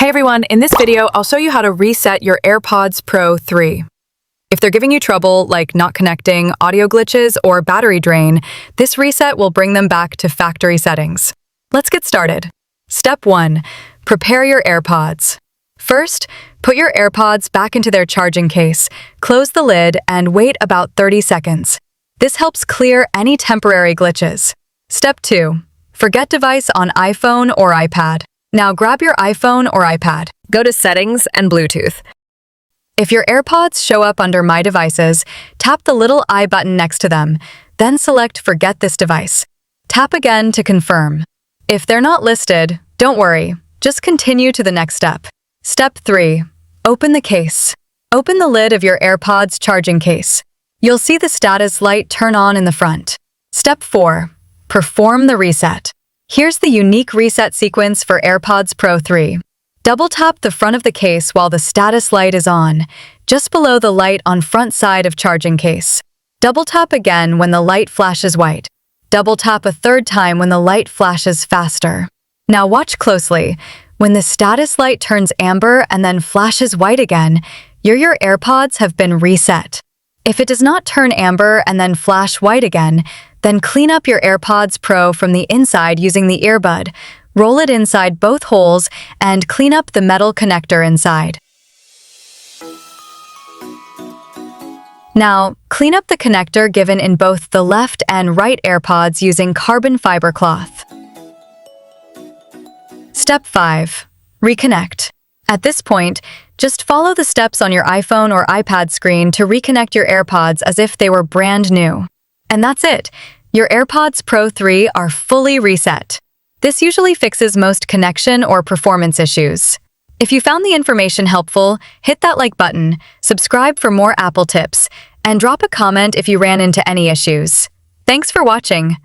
Hey everyone, in this video, I'll show you how to reset your AirPods Pro 3. If they're giving you trouble, like not connecting, audio glitches, or battery drain, this reset will bring them back to factory settings. Let's get started. Step 1. Prepare your AirPods. First, put your AirPods back into their charging case, close the lid, and wait about 30 seconds. This helps clear any temporary glitches. Step 2. Forget device on iPhone or iPad. Now grab your iPhone or iPad. Go to Settings and Bluetooth. If your AirPods show up under My Devices, tap the little I button next to them, then select Forget this device. Tap again to confirm. If they're not listed, don't worry, just continue to the next step. Step 3. Open the case. Open the lid of your AirPods charging case. You'll see the status light turn on in the front. Step 4. Perform the reset. Here's the unique reset sequence for AirPods Pro 3. Double-tap the front of the case while the status light is on, just below the light on front side of charging case. Double-tap again when the light flashes white. Double-tap a third time when the light flashes faster. Now watch closely. When the status light turns amber and then flashes white again, your AirPods have been reset. If it does not turn amber and then flash white again, then clean up your AirPods Pro from the inside using the earbud. Roll it inside both holes and clean up the metal connector inside. Now, clean up the connector given in both the left and right AirPods using carbon fiber cloth. Step 5. Reconnect. At this point, just follow the steps on your iPhone or iPad screen to reconnect your AirPods as if they were brand new. And that's it. Your AirPods Pro 3 are fully reset. This usually fixes most connection or performance issues. If you found the information helpful, hit that like button, subscribe for more Apple tips, and drop a comment if you ran into any issues. Thanks for watching.